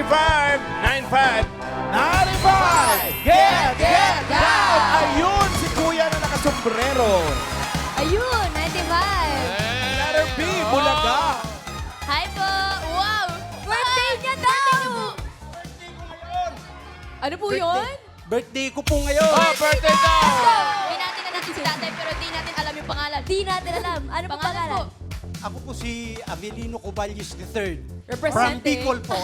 95. 95! Get down! Ayun, si Kuya na nakasombrero. Ayun, 95. Letter B, Bulaga. Hi po. Wow. Birthday niya daw. Ano po yun? Birthday ko po ngayon. Oh, birthday daw! Hindi natin na natin si tatay pero di natin alam yung pangalan. Di natin alam. Ano po pangalan? Ako po si Avelino Coballos III. From Representing. Bicol po.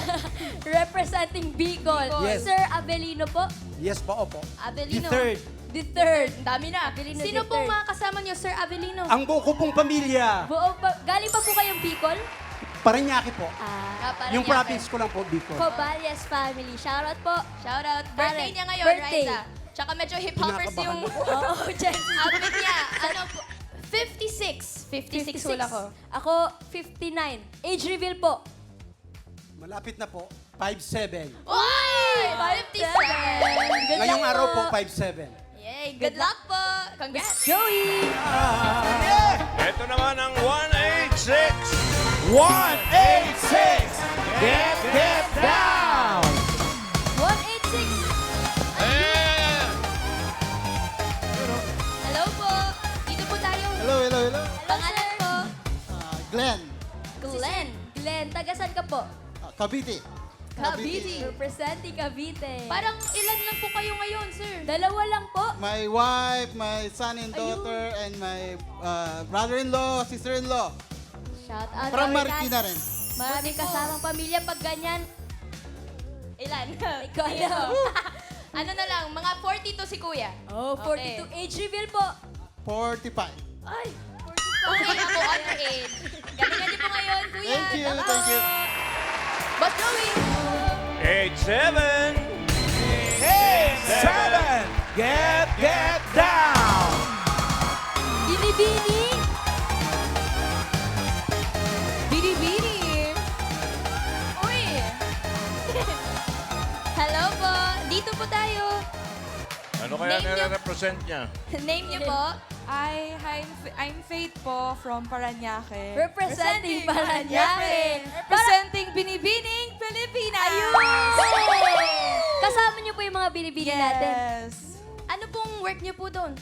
Representing Bicol. Yes. Sir Avelino po. Yes po, opo. Avelino. The third. The third. Ang dami na. Sino Sino pong pong mga kasama niyo, Sir Avelino? Ang buo ko pong pamilya, galing pa po kayong Bicol? Paranaque po. Paranaque. Yung province ko lang po, Bicol. Coballes family. Shoutout po. Shoutout. Birthday niya ngayon, Birthday. Raisa. Tsaka medyo hip-hoppers yung Oo, Jen. outfit niya. Ano po? 56. 56 wala ko. Ako, 59. Age reveal po. Malapit na po, 5'7". Uy! 57. Ngayong araw po, 5'7". Yay! Good luck po! Congrats! Joey! Ito naman ang 186. 186! Get down! 186. Hello po! Dito po tayo. Hello. Pangalan po? Glenn, Glenn. Glenn, tagasan ka po? Cavite. Cavite. Representing Cavite. Parang ilan lang po kayo ngayon, sir? Dalawa lang po. My wife, my son and daughter, and my brother-in-law, sister-in-law. Shout out. From Lord Marikina God. rin. Maraming kasamang pamilya pag ganyan. Ilan? Ikaw alam. Ano na lang, mga 42 si kuya. Oh, 42. Okay. Age reveal po. 45. Ay, Okay, ako on your age. Galingan niyo po ngayon, kuya. Thank you, thank you. Boss Joey. 87. 87! Get down! Binibini. Bini-bini. Uy. Hello po. Dito po tayo. Ano kaya Name niyo- nire-represent niya? Name niyo po? I'm Faith po from Paranaque. Representing Paranaque. Representing Binibining Pilipinas. Kasama niyo po yung mga binibini natin. Yes. Ano pong work niyo po doon?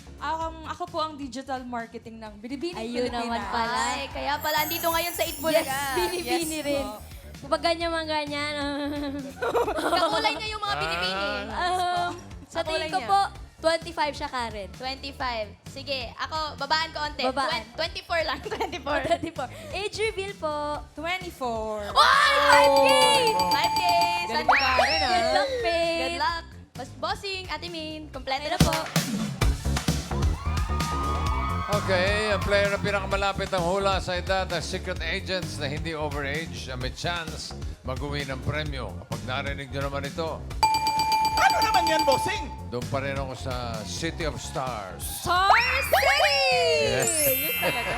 Ako po ang digital marketing ng Binibining Ayun Pilipinas. naman pala. Ay, kaya pala andito ngayon sa Itbulaga. Yes, binibini Yes rin. po. Kapag ganyan mga ganyan. Kakulay niya yung mga binibini. Sa tingin Kakulay ko niya. po, 25 siya, Karen. 25. Sige, ako, babaan ko onte. Babaan. 24 lang, 24. 24. Age reveal po. 24. Ay! 5K! 5K! San Galing ka rin, ah. Good luck, Faith. Good luck. Bossing, Ate Min, kompleto na po. Okay, ang player na pinakamalapit ang hula sa edad ng secret agents na hindi overage na may chance mag-uwi ng premyo. Kapag narinig nyo naman ito, Ano naman yan, bossing? doon pa rin ako sa City of Stars. Star City! Yes. Yun talaga.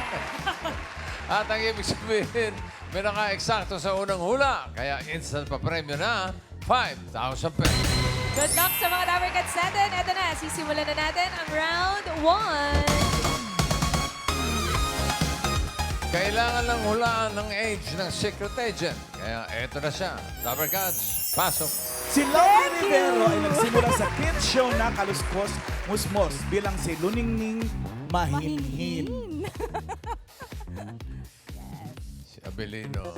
At ang ibig sabihin, may naka-eksakto sa unang hula. Kaya instant pa premyo na 5,000 pesos. Good luck sa mga Lover Cats natin. Ito na, sisimulan na natin ang round 1. Kailangan lang hulaan ng age ng secret agent. Kaya eto na siya. Lover Gods, pasok. Si Lovely Rivero ay nagsimula sa kids show na Kaluskos Musmos bilang si Luningning Mahinhin. Si Abelino.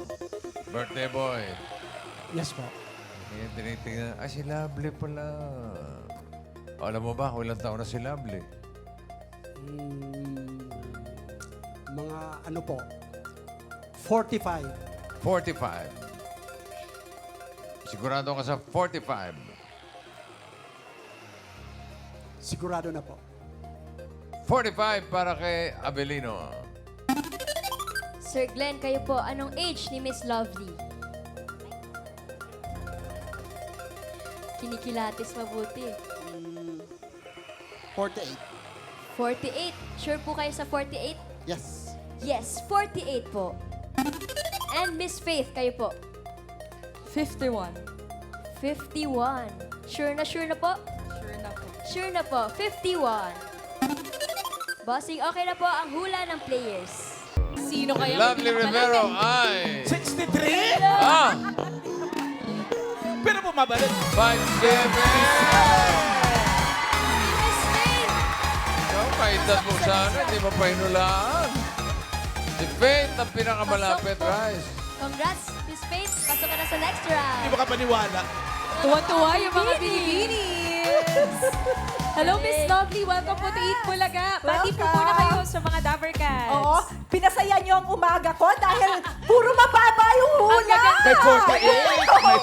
Birthday boy. Yes po. Ngayon tinitingnan, ay si Lovely pala. Alam mo ba kung ilang taon na si Lovely? Mga ano po, 45. 45. Sigurado ka sa 45. Sigurado na po. 45 para kay Abelino. Sir Glenn, kayo po, anong age ni Miss Lovely? Kinikilatis mabuti. 48. 48. Sure po kayo sa 48? Yes. Yes, 48 po. And Miss Faith, kayo po? 51. 51. Sure na po? Sure na po. Sure na po, 51. Bossing, okay na po ang hula ng players. Sino kaya? Lovely Rivero ay... 63? Ah! mabalik. 5-7! Ikaw, kaedad mo sana, hindi mo pahinulaan. Si Faith ang pinakamalapit, Rice. Congrats, Miss Faith. Pasok ka na sa next round. Hindi mo ka paniwala. Tuwa-tuwa yung mga Binibinis. Hello, Miss Lovely. Welcome po to Eat Bulaga. Pati po muna kayo sa mga Dabber Cats. Oo, pinasaya niyo ang umaga ko dahil puro mababa yung hula. May 48, may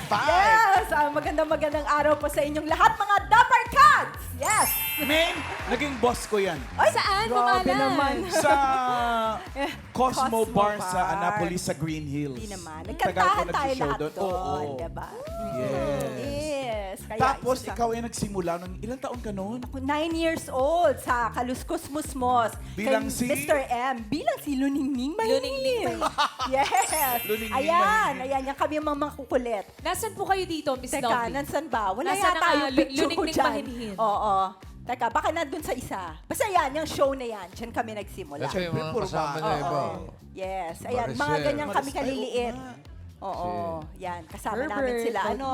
45. Yes, magandang araw po sa inyong lahat, mga Dapper Cats. Yes. Men, naging boss ko yan. Ay, Saan? grabe Pumalan. naman. Sa Cosmo Cosmo Bar Bar. sa Annapolis sa Green Hills. Hindi naman. Tagal ko Nagkantahan tayo nagsishow lahat doon. doon, Oo. diba? Yes. Yes. Kaya Tapos, isa sa- ikaw ay nagsimula nung ilang taon ka noon? Ako, 9 years old sa Kaluskos Musmos. Bilang Kay si? Mr. M. Bilang si Luningning Mahingin. Luningning Yes. Luningning Ayan, Mahingin. ayan. Yan kami mga kukulit. Nasaan po kayo dito, Miss Teka, Lovely? nansan ba? Wala Nasaan yata ang, yung picture ko Luningning dyan. Mahinhin? Oo. Teka, baka nandun sa isa. Basta yan, yung show na yan. Diyan kami nagsimula. Kasi yung mga puro kasama ba? niya iba. Yes. Ayan, mga Maricel. ganyan kami Ay, kaliliit. oo nga. Oo. Yan, kasama namin Herbert, sila. Ano?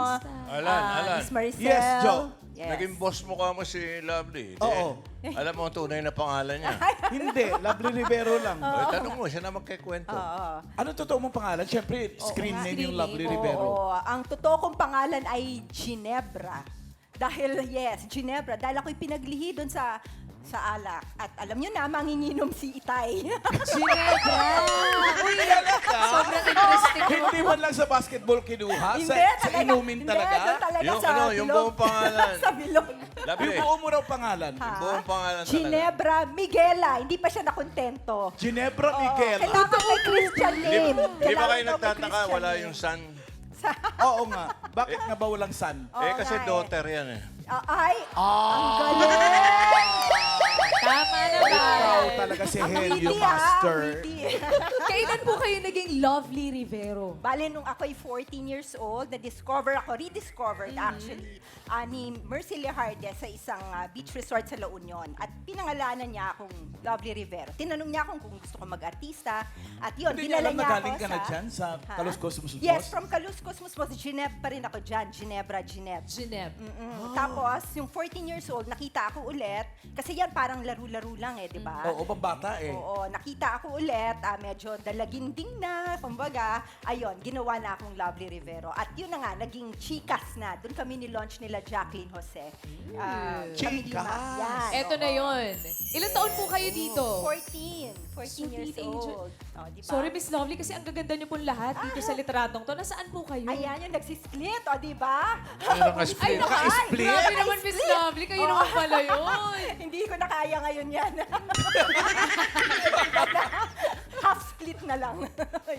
Alan. Miss Maricel. Yes, Jo. Yes. Naging boss mo ka mo si Lovely. Oo. Alam mo ang tunay na pangalan niya. Hindi, Lovely Rivero lang. O, tanong mo, siya na magkikwento. Oo. Ano totoo mong pangalan? Siyempre, screen name yung Lovely Rivero. Oo, ang totoo kong pangalan ay Ginebra. Dahil, yes, Ginebra. Dahil ako'y pinaglihi doon sa alak. At alam nyo na, manginginom si Itay. Ginebra! Uy, sobrang interesting. Hindi man lang sa basketball kinuha, Hindi, sa talaga. inumin Hindi, talaga. doon talaga Yung sa ano, bilog. yung buong pangalan. Sa bilog. Yung Lovely. buo mo raw pangalan. Ha? Buong pangalan talaga. Ginebra Miguela. Hindi pa siya nakontento. Ginebra Miguel. Kailangan may Christian Di name. ba kayo Kailangan daw may nagtataka, Christian wala name. yung son? Oo nga. Bakit nga ba walang son? Eh, kasi nga eh. daughter yan eh. Ay, ang galing! Tama na ba? Ikaw talaga si Ang Helio witty, Master. witty. Kailan po kayo naging Lovely Rivero? Bale, nung ako'y 14 years old, rediscovered actually, ni Mercy Lejarde sa isang beach resort sa La Union. At pinangalanan niya akong Lovely Rivero. Tinanong niya akong kung gusto ko mag-artista. At yun, Hindi niya dinala alam niya na ako galing ka na sa... dyan sa Ha? Kaluskos Musmos? Yes, from Kaluskos Musmos. Gineb pa rin ako dyan. Ginebra. Gineb. Tapos, yung 14 years old, nakita ako ulit. Kasi yan parang laro-laro lang eh, di ba? Oo, pambata eh. Oo, nakita ako ulit, medyo dalaginding na, kumbaga, ayun, ginawa na akong Lovely Rivero. At yun na nga, naging chikas na. Doon kami ni-launch nila Jacqueline Jose. Kami Chikas! yan, Eto oo. na yun. Ilang taon po kayo dito? 14 years teenager. old. Oh, di ba? Sorry, Miss Lovely, kasi ang gaganda niyo pong lahat dito sa litradong to. Nasaan po kayo? Ayan yung nagsisplit, o di ba? Ay, naka-split. Naka-split? Grabe naman, Miss Lovely. Kayo naman pala yun. Hindi ko na kaya ngayon yan. Half split na lang.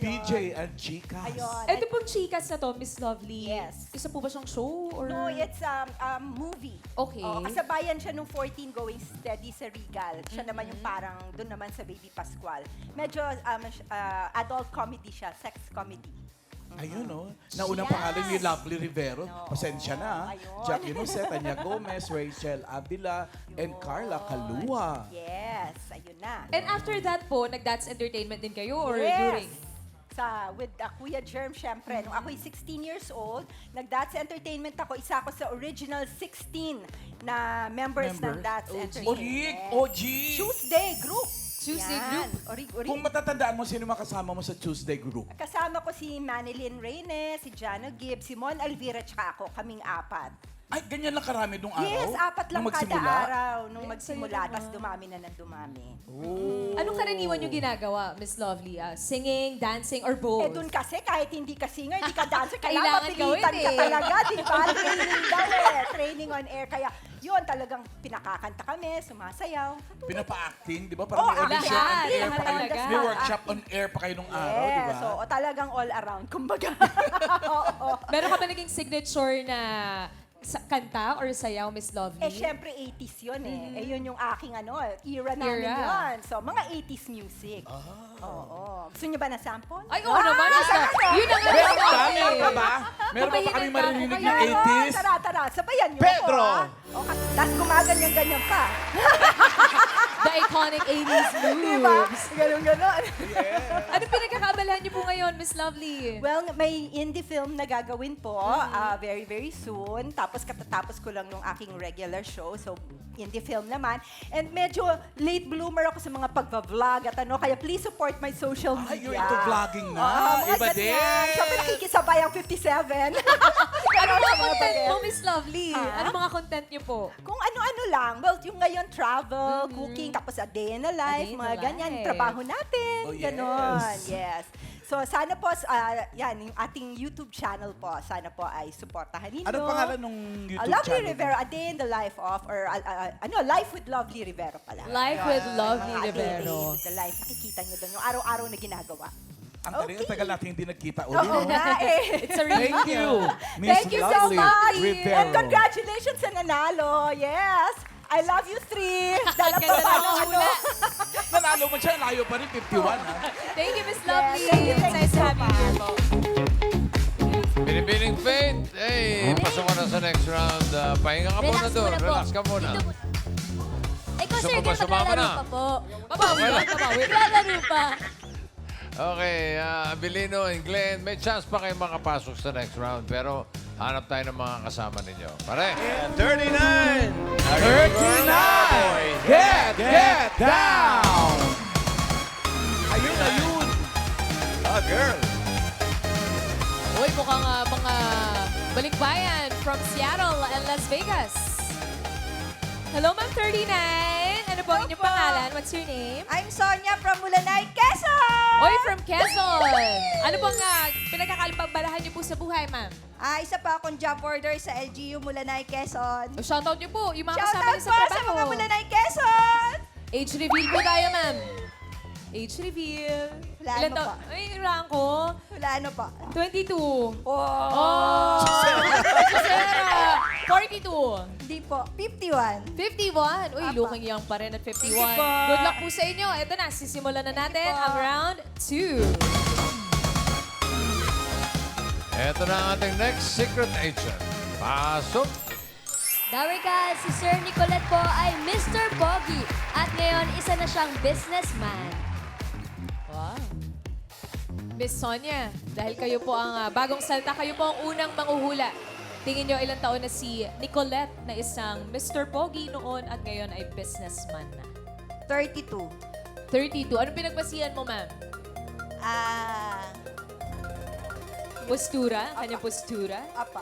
PJ and Chicas. Ayun. Ito pong chikas na to, Miss Lovely. Yes. Isa po ba siyang show? Or... No, it's movie. Okay. Oo, kasabayan siya nung 14 Going Steady sa Regal. Siya naman yung parang doon naman sa Baby Pascual. Medyo adult comedy siya, sex comedy. Ayun, oh. Naunang pangalan ni Lovely Rivero. No. Pasensya na. Ayun. Jackie Jose, Tanya Gomez, Rachel Avila, and Carla Calua. Yes, ayun na. And after that po, nag-Dance Entertainment din kayo? Or yes. during? With Kuya Germ, syempre. Nung ako'y 16 years old, nag-Dance Entertainment ako. Isa ako sa original 16 na members ng Dance Entertainment. OG! Tuesday Group. Tuesday Yan. Group. Kung matatandaan mo, sino makasama mo sa Tuesday Group? Kasama ko si Manilyn Reynes, si Jano Gibbs, si Mon Alvira, tsaka ako. Kaming apat. Ay, ganyan lang karami nung araw? Yes, apat lang Nung kada magsimula? araw nung Ay, magsimula. sa'yo Tapos naman. dumami na ng dumami. Anong karaniwan yung ginagawa, Miss Lovely? Singing, dancing, or both? Eh, dun kasi, kahit hindi ka singer, hindi ka dancer, Kailangan kailangan mapilitan gawin ka eh. talaga, di ba? Training daw eh. Training on air. Kaya, yun, talagang pinakakanta kami, sumasayaw. Pinapa-acting, di ba? Oh, Parang may audition lahat. on air Lahat pa kayo. talaga. May workshop on air pa kayo nung araw, di ba? Yes, so talagang all around, kumbaga. Oo. Meron ka ba naging signature na kanta or sayaw, Miss Lovely? Eh, syempre, 80s yun eh. Eh, yun yung aking era namin Era. yun. So, mga 80s music. Oo. Gusto niyo ba na sample? Ay, oo naman. Miss Lovely. Yun ang Meron Miss ba? Lovely. Meron pa ba? Meron pa Papahinan kami ka. maririnig Kaya yung Meron, 80s? Tara. Sabayan niyo Pedro! ako, ha? O, tapos gumaganyan-ganyan pa. Mga iconic 80s Diba? moves. Ganon-ganon. Ano pinagkakaabalahan niyo po ngayon, Miss Lovely? Well, may indie film na gagawin po very, very soon. Tapos katatapos ko lang nung aking regular show. So, indie film naman. And medyo late bloomer ako sa mga pagpa-vlog at ano. Kaya please support my social media. Ay, you're into vlogging na. Mga Iba din. ganyan. Siyempre nakikisabay ang 57. Ano mga Sa mga content bagay. mo, Miss Lovely? Ha? Ano mga content niyo po? Kung ano-ano lang. Well, yung ngayon, travel, cooking, tapos a day in a life, day in mga a ganyan. life. Trabaho natin. Oh, yes. Ganon. Yes. So, sana po, yan, yung ating YouTube channel po, sana po ay supportahan ninyo. Anong pangalan nung YouTube Lovely channel? Rivero, A Day in the Life of, or Life with Lovely Rivero pala. Life with Lovely A Day Rivero. with the Life. Nakikita nyo doon, yung araw-araw na ginagawa. Ang tagal, ang tagal natin hindi nagkita ulit. Oo nga eh. It's a real Thank you, Miss Thank you so Lovely much. Rivero. And congratulations sa nanalo. Yes. I love you, three. Dala pa Ganda pa ng ng ano. hula. Nanalo mo siya, layo pa rin, 51. Ha? Thank you, Miss Lovely. thank you Nice to so have you here po. Binibining Faith, pasok ka na sa next round. Pahinga ka muna Relax doon. muna po. Relax ka muna. Dito po. Ikaw, Gusto sir, mo ba Glenn, sumama maglalaro na? pa po. Babawi ba? Babawi. Maglalaro pa. Okay, Abilino and Glenn, may chance pa kayo makapasok sa next round. Pero hanap tayo ng mga kasama ninyo. Pare, 39! 39! Get down! Ayun, ayun. Girl! Uy, mukhang mga balikbayan from Seattle and Las Vegas. Hello, Ma'am 39. Ano po ang inyong pangalan? What's your name? I'm Sonia from Mulanay, Quezon! Oy, from Quezon. Ano pong pinagkakalipagbalahan niyo po sa buhay, ma'am? Isa pa akong job order sa LGU Mulanay, Quezon. O, shoutout niyo po, yung mga kasama Shoutout niyo po sa sa trabaho. mga Mulanay, Quezon! Age reveal po tayo, ma'am. Age reveal. Wala Ilan ano taon? pa. Ay, ilan ko? Wala ano pa. 22. Oh! Sarah! 42. Hindi po. 51. 51. Uy, Apa. looking young pa rin at 51. Thank you po. Good luck po sa inyo. Ito na, sisimulan na natin Thank you po. ang round 2. eto na ang ating next secret agent. Pasok! Dawarka, si Sir Nicolette po ay Mr. Pogi. At ngayon, isa na siyang businessman. Wow. Miss Sonia, dahil kayo po ang bagong salta, kayo po ang unang manghuhula. Tingin nyo ilang taon na si Nicolette na isang Mr. Pogi noon at ngayon ay businessman na. 32. 32. Anong pinagbasihan mo, ma'am? Postura? Kanyang postura? Apa.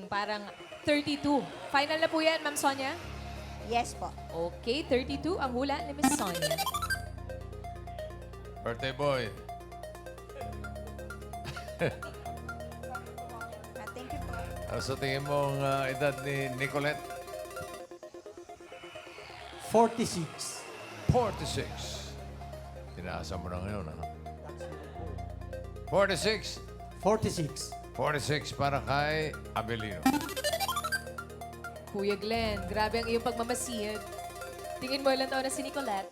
Parang 32. Final na po yan, Ma'am Sonia? Yes po. Okay, 32 ang hula ni Miss Sonia. Birthday boy. Thank you po. Ano sa tingin mong edad ni Nicolette? 46. 46. Tinaasa mo na ngayon, ano? 46. 46. 46 para kay Abelino. Kuya Glenn, grabe ang iyong pagmamasid. Tingin mo ilang taon na si Nicolette?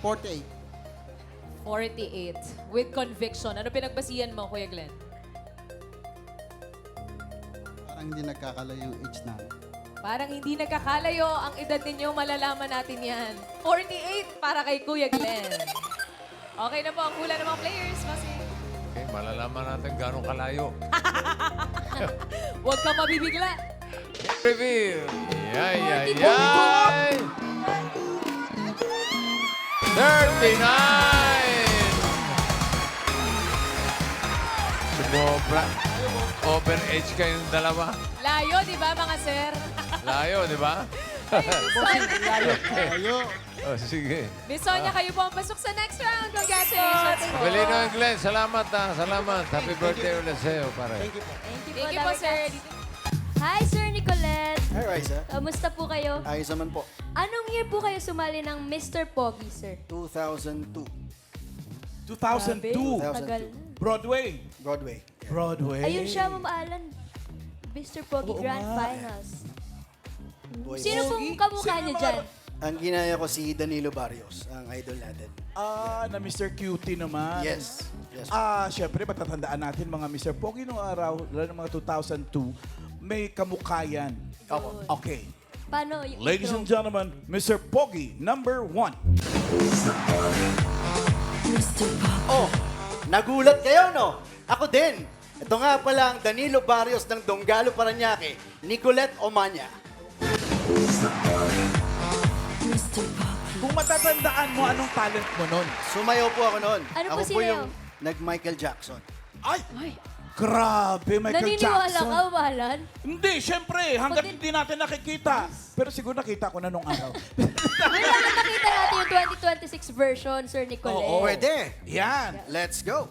48. 48. With conviction. Ano pinagbasihan mo, Kuya Glenn? Parang hindi nagkakalayo yung age namin. Parang hindi nagkakalayo ang edad ninyo, malalaman natin yan. 48 para kay Kuya Glenn. Okay na po ang hula ng mga players, Masi. Okay, malalaman natin gano'ng kalayo. Huwag kang mabibigla. Reveal! Yay, yay, yay! 39! Sumobra. Over-age kayong dalawa. Layo, di ba, mga sir? Layo, di ba? Layo. Oh, sige. Miss Sonia, kayo po ang pasok sa next round. Congratulations po. Abelino and Glenn, salamat ha. Salamat. Happy birthday ulit sa'yo, pare. Thank you po. Thank you po, sir. Hi, Sir Nicolette. Hi, Raisa. Kamusta po kayo? Ayos naman po. Anong year po kayo sumali ng Mr. Pogi, sir? 2002. 2002. Tagal. Broadway. Broadway. Broadway. Ayun siya, Ma'am Mr. Pogi Oo Grand nga. Finals. Boy, Sino Pogi? pong kamukha Sino niya mga- dyan? Ang ginaya ko si Danilo Barrios, ang idol natin. Na Mr. Cutie naman. Yes. Yes. Siyempre, matatandaan natin mga Mr. Pogi noong araw, lalo ng mga 2002, may kamukha yan. Opo. Okay. Paano yung Ladies intro? and gentlemen, Mr. Pogi, number 1. Oh, nagulat kayo, no? Ako din. Ito nga pala ang Danilo Barrios ng Donggalo, Parañaque, Nicolette Omania. Kung matatandaan mo, anong talent mo nun? Sumayaw po ako noon. Ano ako po po sinayaw? yung nag-Michael Jackson. Ay! Grabe, Michael Naniniwala Jackson. ka, Walan? Hindi, syempre, hanggat Pag- hindi natin nakikita. Pero siguro nakita ko na nung araw. Kailangan makita natin yung 2026 version, Sir Nicolette. Oo. Pwede. Yan. Let's go.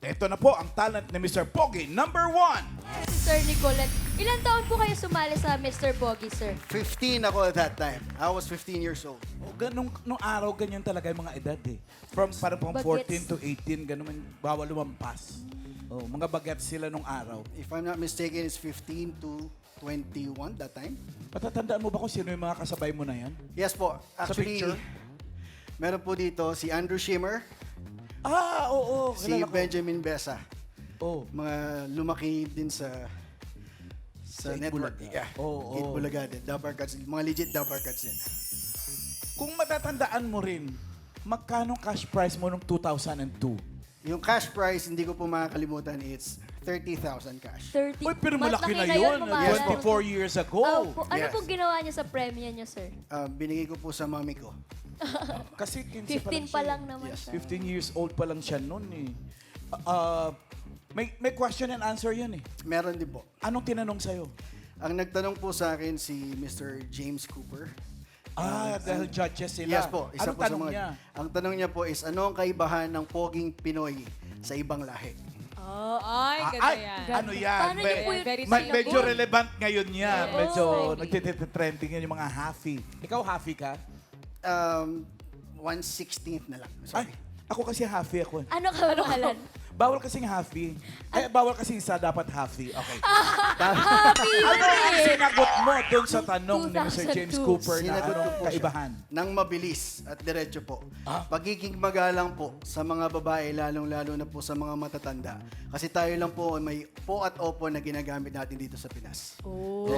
Ito na po ang talent ni Mr. Pogi, number 1. Si Sir Nicolette. Ilan taon po kayo sumali sa Mr. Pogi, sir? 15 ako at that time. I was 15 years old. O, nung araw, ganyan talaga yung mga edad eh. Parang Bagets. 14 to 18, ganun, bawal lumampas. Oh, mga bagets sila nung araw. If I'm not mistaken, it's 15 to 21 that time. Patatandaan mo ba kung sino yung mga kasabay mo na yan? Yes po. Actually, picture? meron po dito si Andrew Schimmer, Ah, oo. si kilala ko. Benjamin Besa. Oh. Mga lumaki din sa Sa network. Itbulaga. Yeah. Oo, Eat oo. Bulaga din. Dapper Cuts. Mga legit Dapper Cuts din. Kung matatandaan mo rin, magkano cash prize mo nung 2002? Yung cash prize, hindi ko po makakalimutan, it's 30,000 cash. 30. Uy, pero malaki na yun. mamahalin. 24 years ago. Ano Yes. pong ginawa niyo sa premium niyo, sir? Binigay ko po sa mami ko. Kasi 15 15 pa lang naman siya. 15 years old pa lang siya noon eh. May question and answer yun eh. Meron din po. Anong tinanong sa'yo? Ang nagtanong po sa akin si Mr. James Cooper. Dahil judges sila. Yes po. Isa Anong po sa tanong mga, niya? Ang tanong niya po is, ano ang kaibahan ng poging Pinoy sa ibang lahi? Oh, ay, ganda yan. Ano yan? Paano niyo po yun? Very Medyo simple. relevant ngayon yan. Oo. Medyo nagtitrending yan yung mga happy. Ikaw happy ka? 1/16th na lang. Ay, Sorry. ako kasi happy ako. Ano ka mamahalan? Bawal kasing happy. Bawal kasing isa, dapat happy. Okay. Happy Ano ang yun eh! sinagot mo doon sa tanong ni Mr. James 2002. Cooper na Sinagot ko anong po siya. kaibahan? Nang mabilis at diretso po. Pagiging magalang po sa mga babae, lalong-lalo na po sa mga matatanda. Kasi tayo lang po may po at opo na ginagamit natin dito sa Pinas. Oh,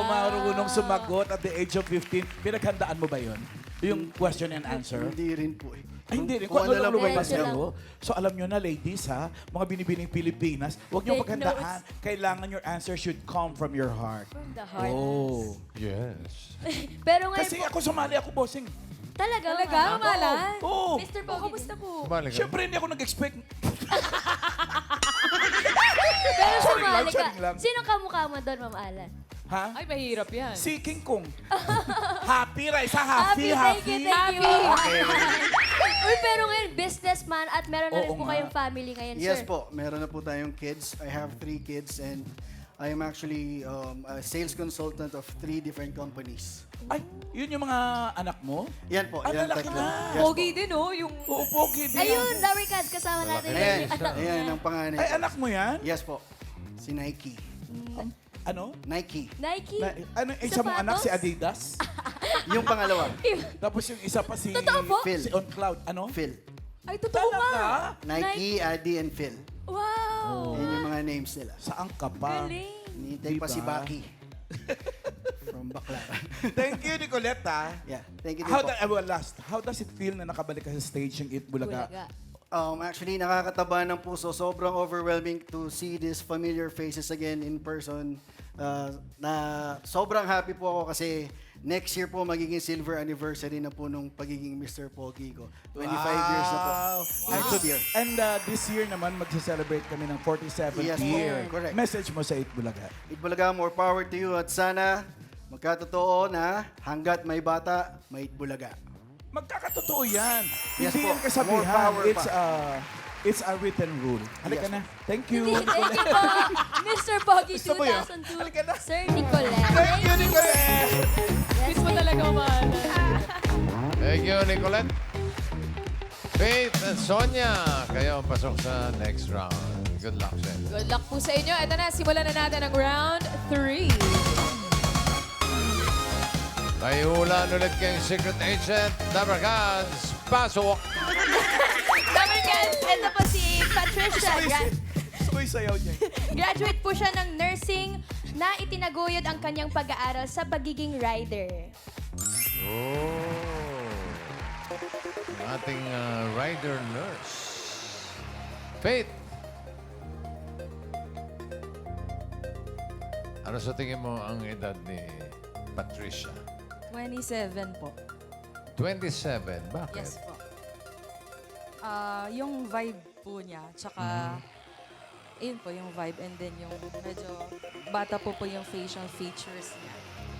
marunong sumagot at the age of 15. Pinaghandaan mo ba yun? Yung question and answer? Hindi rin po eh. Ay, hindi rin. Kung Kung ano lang po lumabas Diretso sa'yo. So, alam nyo na, ladies, ha? Mga binibining Pilipinas, huwag nyo Take paghandaan. Kailangan your answer should come from your heart. From the heart. Oh. Yes. Pero ngayon Kasi po, ako sumali ako, bossing. talaga, Talaga, malan? Oo. Mr. Oh, Pogi. kamusta po? Sumali ka. Siyempre, hindi ako nag-expect. Pero Charing lang, sumali ka. charing lang. Sino kamukha mo doon, Ma'am Alan? Ha? Ay, mahirap yan. Si King Kong. Happy, Raisa. Happy, thank you, thank you. Okay. Uy, pero ngayon, businessman at meron na rin Oo po nga. kayong family ngayon, Yes sir. po, meron na po tayong kids. I have 3 kids and I am actually a sales consultant of 3 different companies. Ay, yun yung mga anak mo? Yan po, Ah, yan lalaki tatlo. na. Yes po. Pogi din, oh. Yung Oo, pogi din. Ayun, Larry Cats, kasama natin. Ayan, yung anak ayan niya. ang panganay. Ay, ko. anak mo yan? Yes po. Si Nike. Ano? Nike. Nike. Ano, isa mong anak si Adidas? Yung pangalawa, Tapos yung isa pa si... Totoo po? Phil. Si On Cloud. Ano? Phil. Ay, totoo nga. Talaga? Nike, Adi, and Phil. Wow. Yan yung mga names nila. Saan ka pa? Galing. Hinihintay pa Diba? si Baki. From Baclaran. Thank you, Nicolette. Yeah, thank you din How, po. last, how does it feel na nakabalik ka sa stage yung Eat Bulaga? Bulaga. Actually, nakakataba ng puso. Sobrang overwhelming to see these familiar faces again in person. Na sobrang happy po ako kasi next year po magiging silver anniversary na po nung pagiging Mr. Pogi ko. 25 years na po. Next year. And this year naman, magsa-celebrate kami ng 47th Yes po, year. correct. Message mo sa Eat Bulaga. Itbulaga, more power to you at sana magkatotoo na hanggat may bata, may Itbulaga. Magkakatotoo yan. Yes Hindi po. yan kasabihan. More power It's a written rule. Halika Yes na. Thank you. Thank you po, Mr. Pogi Gusto mo yun? 2002. Halika na. Sir Nicolette. Thank you, Nicolette. Miss mo talaga, mahal. Thank you, Nicolette. Faith and Sonia, kayo ang pasok sa next round. Good luck sa inyo. Good luck po sa inyo. Ito na, simulan na natin ang round 3. May hulaan ulit kayong secret agent. Dapper Cats, pasok! Number guys, ito po si Patricia. Gusto ko yung sayaw niya. Graduate po siya ng nursing na itinaguyod ang kanyang pag-aaral sa pagiging rider? Oh. Ang ating rider nurse. Faith. Ano sa tingin mo ang edad ni Patricia? 27 po. 27. Bakit? Yes po. Yung vibe po niya, tsaka yun po yung vibe and then yung medyo bata po yung facial features niya.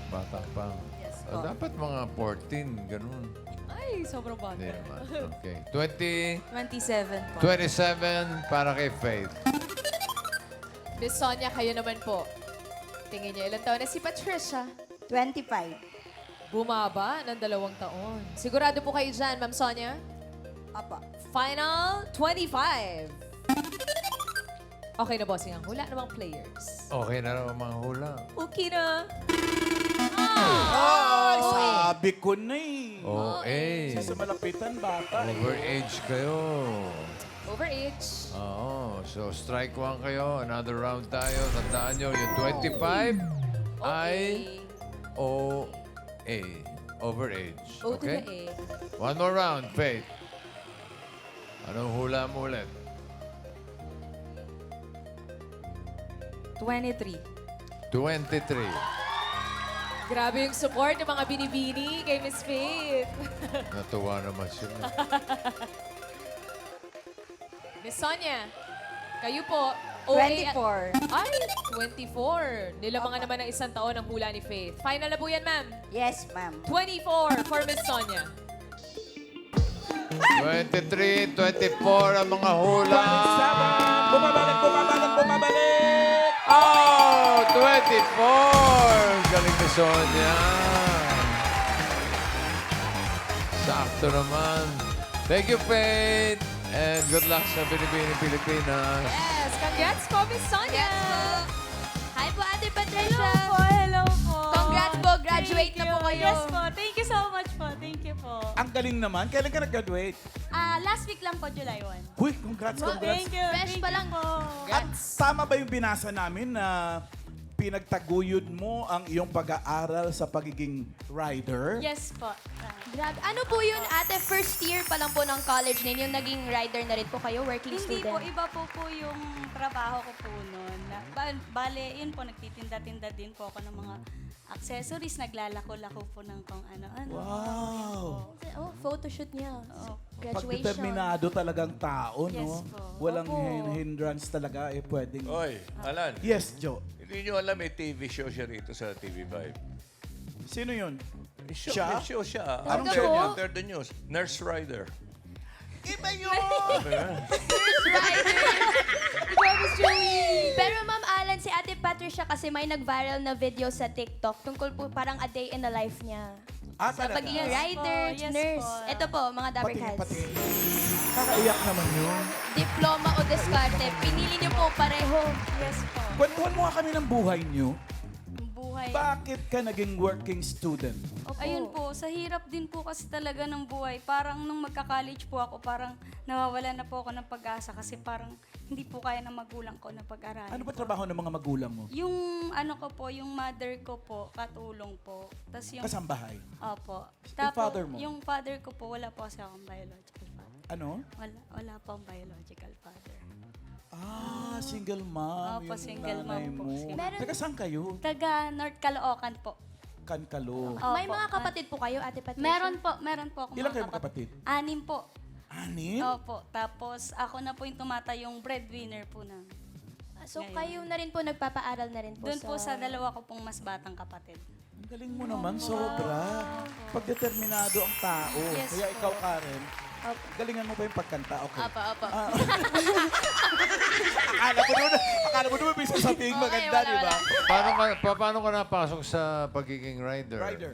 Bata pa. Yes po. Dapat mga 14, ganun. Ay, sobrang bata. Hindi naman. Okay. 27 27 po. para kay Faith. Miss Sonia, kayo naman po. Tingin niyo, ilang taon na si Patricia? 25. Bumaba ng 2 taon. Sigurado po kayo dyan, Ma'am Sonia? Apa. Final 25. Okay na, bossing ang hula ng mga players. Okay na raw ang mga hula. Okay na. Ay, sabi ko na eh. OA. Sa malapitan bata eh. Overage kayo. Overage. Oo. So, strike one kayo. Another round tayo. Tandaan nyo, yung 25 ay OA. Overage. O to the Okay? A. One more round, Faith. Anong hula mo ulit? 23. 23. Grabe yung support ng mga binibini kay Miss Faith. Natuwa naman sila. Miss Sonia, kayo po, OA 24. Ay, 24. Nilamangan naman ng 1 taon ang hula ni Faith. Final na po yan, ma'am. Yes, ma'am. 24 for Miss Sonia. 23, 24 ang mga hula. 27! Bumabalik, bumabalik, bumabalik! Oh, 24! Galing ni Sonia. Sakto naman. Thank you, Faith. And good luck sa Binibining Pilipinas. Yes, congrats po, Miss Sonia. Hi po, Ate Patricia! Hello po. Congrats po, graduate na po kayo. Yes po. Thank you so much po. Thank you po. Ang galing naman. Kailan ka nag-graduate? Last week lang po, July 1. Huy, congrats, congrats. Thank you. Fresh pa lang. po. At tama ba yung binasa namin na pinagtaguyod mo ang iyong pag-aaral sa pagiging rider? Yes po. Grabe. Ano po yun, ate? First year pa lang po ng college ninyo, naging rider na rin po kayo, working Hindi student? po, iba po yung trabaho ko po noon. Bale, yun po, nagtitinda-tinda din po ako ng mga accessories. Naglalako-lako po ng kung ano-ano. Wow! Oh, photoshoot niya. Graduation. Pagdeterminado talagang tao, Yes no? po. Walang Opo. hindrance talaga, pwedeng... Oy, Alan. Yes, Joe. Hindi nyo alam, may TV show siya rito sa TV5. Sino yun? May show, Siya? may show siya. Anong After show? niya, after the news. Nurse Rider. Iba yun! Pero Ma'am Alan, si Ate Patricia kasi may nag-viral na video sa TikTok tungkol po parang a day in the life niya. Sa talaga? pagiging writer, Yes nurse. po. Ito po, mga Dabber Patingin, Cats. patingin. Kakaiyak naman yun. Diploma o diskarte, pinili niyo po pareho. Yes po. Kwentuhan mo nga kami ng buhay niyo. Ang buhay. Bakit ka naging working student? Ayun po, sa hirap din po kasi talaga ng buhay. Parang nung magka-college po ako, parang nawawala na po ako ng pag-asa kasi parang hindi po kaya ng magulang ko na pag-aralin. Ano ba po. trabaho ng mga magulang mo? Yung ano ko po, yung mother ko po, katulong po. Tapos yung... Kasambahay. Opo. father mo? Yung father ko po, wala po kasi akong biological father. Ano? Wala po akong biological father. Single mom. Opo, yung single nanay mom po. mo. Meron- Taga saan kayo? Taga North Caloocan po. Kankalo. May Opo. mga kapatid po kayo, Ate Patricia? Meron po akong Ilan mga kayo magkapatid? 6 po. 6? Opo. Tapos ako na po yung yung breadwinner po na. So kayo na rin po, nagpapaaral na rin po Doon po sa dalawa ko pong mas batang kapatid. Ang galing mo naman, sobra. Pagdeterminado ang tao. Yes Kaya po. ikaw, Karen, galingan mo ba yung pagkanta? Okay. Apa. Akala mo naman may sasabihin maganda, di ba? Paano ka napasok sa pagiging rider? Rider.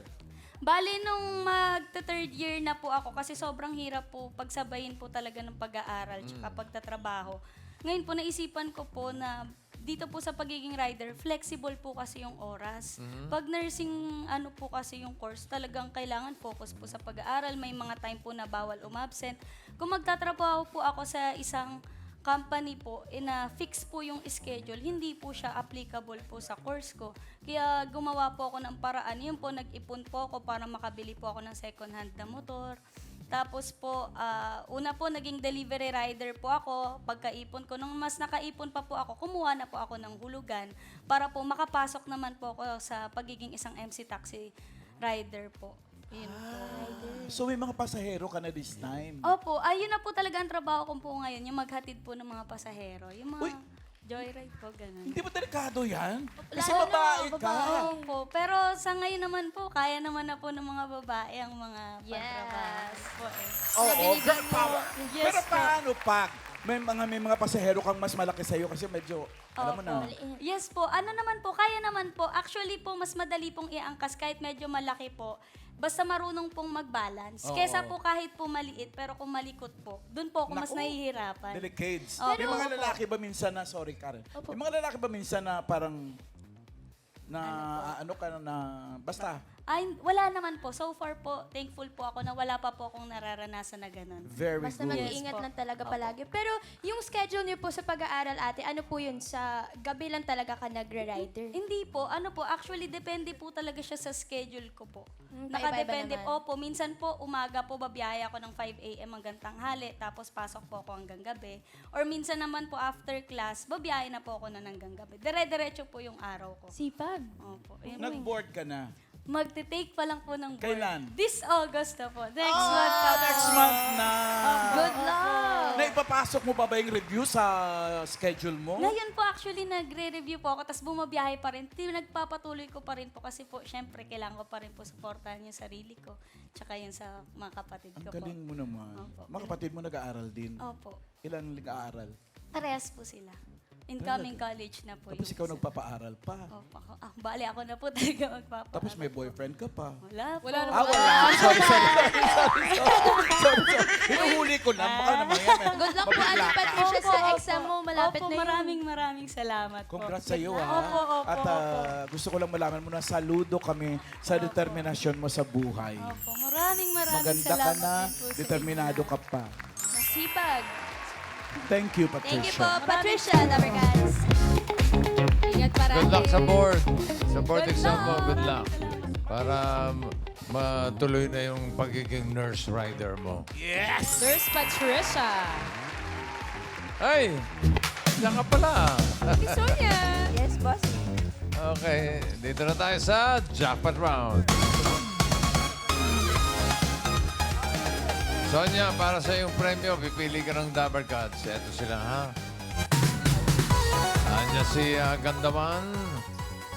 Bale, nung magta-third year na po ako, kasi sobrang hirap po pagsabayin po talaga ng pag-aaral tsaka pagtatrabaho. Ngayon po, naisipan ko po na dito po sa pagiging rider, flexible po kasi yung oras. Pag nursing ano po kasi yung course, talagang kailangan focus po sa pag-aaral. May mga time po na bawal umabsent. Kung magtatrabaho po ako sa isang company po, fix po yung schedule, hindi po siya applicable po sa course ko. Kaya gumawa po ako ng paraan. Yun po, nag-ipon po ako para makabili po ako ng second hand na motor. Tapos po, una po, naging delivery rider po ako. Pagkaipon ko, nung mas nakaipon pa po ako, kumuha na po ako ng hulugan para po makapasok naman po ako sa pagiging isang MC taxi rider po. Yun po. So may mga pasahero ka na this time. Opo, ayun na po talaga ang trabaho ko po ngayon, yung maghatid po ng mga pasahero. Yung mga Uy! joyride po, ganun. Hindi ba delikado yan? Kasi Lalo na babae mga ka. Opo, pero sa ngayon naman po, kaya naman na po ng mga babae ang mga pagtrabaho po eh. Oo, girl power. Yes, Pero po. paano pag may mga pasahero kang mas malaki sa'yo kasi medyo, alam mo na. Yes po, ano naman po, kaya naman po. Actually po, mas madali pong iangkas kahit medyo malaki po. Basta marunong pong mag-balance. Oo. Kesa po kahit po maliit, pero kung malikot po, dun po ako mas Naku, nahihirapan. Delicades. Opo. May mga lalaki ba minsan na, sorry Karen, may mga lalaki ba minsan na parang, basta, Ay, wala naman po. So far po, thankful po ako na wala pa po akong nararanasan na ganun. very Basta good. mag-iingat Yes po. lang talaga palagi. Pero yung schedule niyo po sa pag-aaral, ate, ano po yun? Sa gabi lang talaga ka nagre-rider? Hindi po, actually, depende po talaga siya sa schedule ko po. Paiba-iba Nakadepende naman. po. Minsan po, umaga po, babiyaya ako ng 5 a.m. hanggang tanghali, tapos pasok po ako hanggang gabi. Or minsan naman po, after class, babiyaya na po ako na hanggang gabi. Dire-diretso po yung araw ko. Sipag. Opo. Ayun po. Nag-board ka na. Magte-take pa lang po ng board. Kailan? This August na po. Next month na po. Next month na. Good luck! Naipapasok mo pa ba yung review sa schedule mo? Ngayon po actually nagre-review po ako tapos bumabiyahe pa rin. Nagpapatuloy ko pa rin po kasi po syempre kailangan ko pa rin po supportahan yung sarili ko tsaka yun sa mga kapatid Ang ko po. galing mo naman. Opo. Mga kapatid mo nag-aaral din. Opo. Ilan nag-aaral? Parehas po sila. Incoming college na po. Tapos yung ikaw isa. nagpapaaral pa. Opo. Bali ako na po talaga magpapaaral. Tapos may boyfriend ka pa. Wala po. Wala naman. Wala. Sorry. Hinuhuli ko na. Baka naman yan. Good luck po, ate Patricia, sa exam mo. Malapit Opo, na yun. maraming salamat po. Congrats sa iyo, ha? Opo. At gusto ko lang malaman mo na saludo kami sa determinasyon mo sa buhay. Opo, maraming Maganda ka salamat na, din po sa determinado ka pa. Masipag. Thank you, Thank you Patricia. po, Patricia. Lover guys. Ingat parati. Good luck sa board. Sa board Good exam mo, luck. good luck. Para matuloy na yung pagiging nurse rider mo. Yes! Nurse Patricia. Ay! Diyan ka pala. Miss Sonia. Yes, boss. Okay, dito na tayo sa jackpot round. Sonia, para sa iyong premyo, pipili ka ng Dabber Cards. Ito sila, ha? Anya si Gandaman,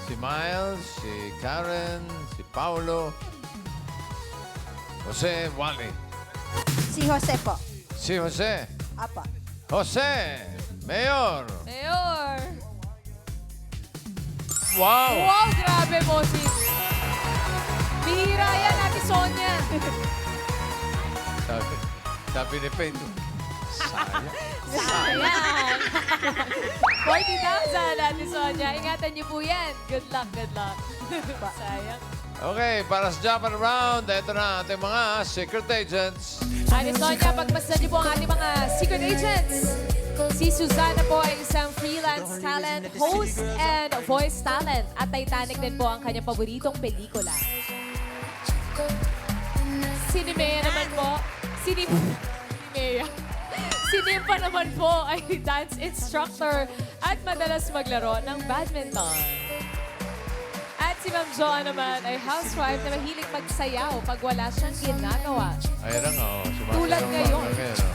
si Miles, si Karen, si Paulo, Jose, Wally. Si Jose po. Si Jose. Apa. Jose, Mayor. Mayor. Wow! Wow, grabe, bossing. Bihira yan, ate Sonia. Sabi ni Pedro. Sayang. Sayang. 40,000, ate Sonia. Ingatan niyo po yan. Good luck, good luck. Sayang. Okay, para sa jackpot round, ito na ating mga secret agents. Ate Sonia, pagmasdan niyo po ang ating mga secret agents. Si Susana po ay isang freelance talent, host, and voice talent. At Titanic din po ang kanyang paboritong pelikula. Si Nimea naman po, si Nimpa naman po ay dance instructor at madalas maglaro ng badminton. At si Ma'am Joa naman ay housewife na mahilig magsayaw pag wala siyang ginagawa. Ayun na nga, oh. Sumasayaw Tulad pa. ngayon. Ngayon, oh.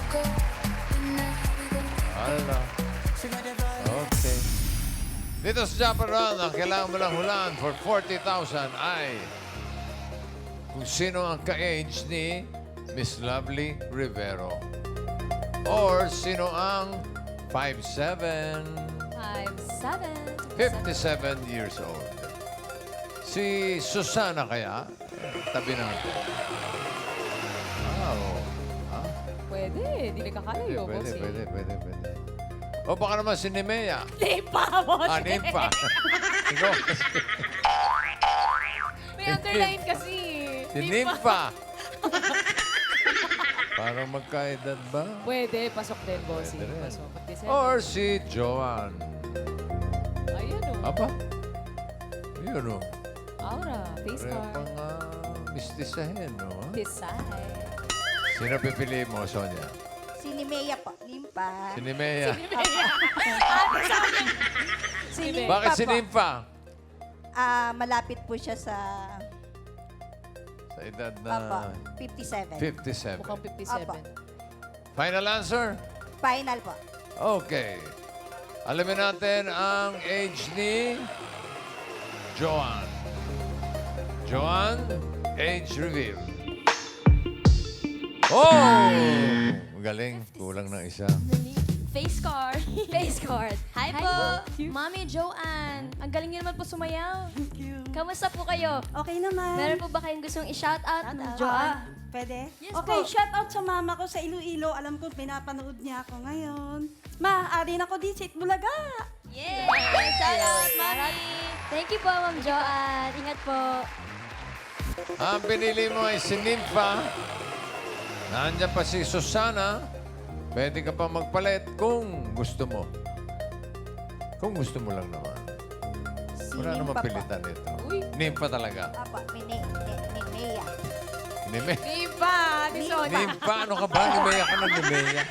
Ala. Okay. Dito sa jackpot round, ang kailangan mo lang hulaan for 40,000 ay kung sino ang ka-age ni Miss Lovely Rivero. Or sino ang 5'7", 5'7". 57 years old. Si Susana kaya? Tabi natin. Wow. Ah, Pwede, hindi nakakalayo, pwede, bossing. pwede. O baka naman si Nemea. Lipa po. Ah, Nimpa. Ikaw kasi. May underline kasi. Si Nimpa. Parang magkaedad ba? Pwede, pasok din, bossing. Pwede rin. Pasok. Pag-December. Or si Joanne. Ayan o. Aba? Yun o. Aura, face Pareho card. pang mistisahin, no? Decide. Sino pipili mo, Sonia? Si Nimea po. Nimpa. Si Nimea. Si Bakit si po. Nympha? Malapit po siya sa Sa edad na 57. 57. Mukhang 57. Apa. Final answer? Final po. Okay. Alamin natin ang age ni Joanne. Joanne, age reveal. Oh! Magaling. Kulang ng isa. Face card. Face card. Hi po, Mami Joanne. Ang galing niyo naman po sumayaw. Thank you. Kamusta po kayo? Okay naman. Meron po ba kayong gustong i-shout out, Ma'am Joanne? Pwede? Yes Okay, po. shout out sa mama ko sa Iloilo. Alam ko pinapanood niya ako ngayon. Ma, ari na ko di sa Bulaga. Yay! Shout out, Mami! Thank you po, Ma'am Joanne. Ingat po. Ang pinili mo ay si Nympha. Nandiyan pa si Susana. Pwede ka pa magpalit kung gusto mo. Kung gusto mo lang naman. Si Wala namang Nimpa po. pilitan nito. Uy. Nympha talaga. Apa, Nimea. Nimpa, Ate Sonia. Nympha, ano ka ba? Nimea ka ng Nimea.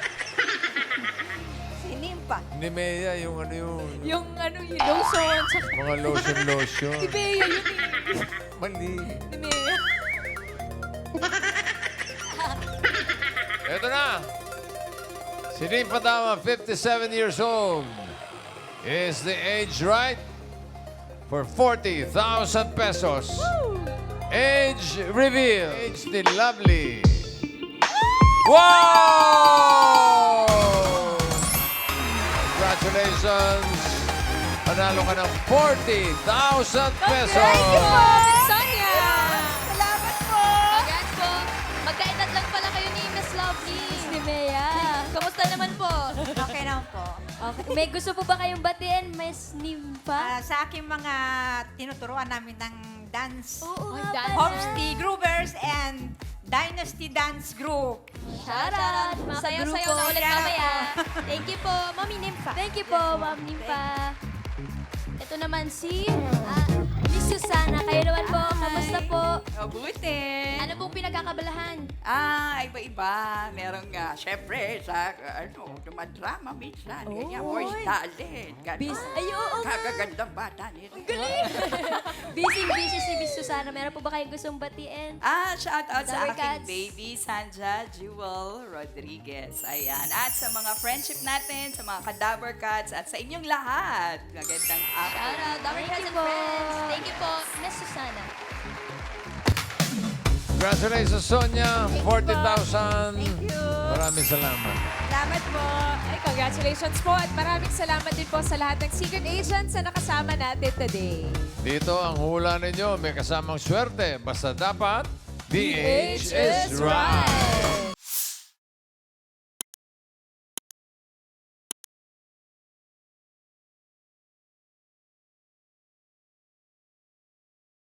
Si Nimpa. Nimea, yung ano yung... Yung ano, yung lotion. Tsaka Mga lotion. Bea, yun eh. Mali. Nimea. Ito na. Si Nympha Tama, 57 years old. Is the age right? For 40,000 pesos. Age reveal. Age ni Lovely. Wow! Congratulations! Panalo ka ng 40,000 pesos. Sonia! Salamat po! Congrats po. Magkaedad lang pala kayo ni Miss Lovely. Ni Bea. Kamusta naman po? Okay naman po. Okay. May gusto po ba kayong batiin, Miss Nympha? Sa aking mga tinuturuan namin ng dance, Oo Ay, nga dance. pala. Homestay Groovers and Dynasty Dance Group. Shout out. Mga Sayaw-sayaw grupo. na ulit mamaya. Thank you po, Mami Nympha. Thank you po, Ma'am Nympha. Ito naman si Miss Susana. Kayo naman po. Kamusta po? Mabuti. Ano pong pinagkakabalahan? Iba-iba. Meron nga, syempre, sa, dumadrama minsan. Ganyan, voice talent. Ay, oo nga. Kagagandang bata nila. Busy si Miss Susana. Meron po ba kayong gustong batiin? Shout out sa Lover aking Cats. baby, Sanja Jewel Rodriguez. Ayan. At sa mga friendship natin, sa mga Cadaver Cats, at sa inyong lahat. Magandang araw. Shout out, Dr. Thank Cats you and po. Friends. Thank you po, Miss Susana. Congratulations, Sonia. 40,000. Thank you. Maraming salamat. Salamat po. Ay, congratulations po at maraming salamat din po sa lahat ng secret agents na nakasama natin today. Dito ang hula ninyo. May kasamang swerte. Basta dapat, the age is right.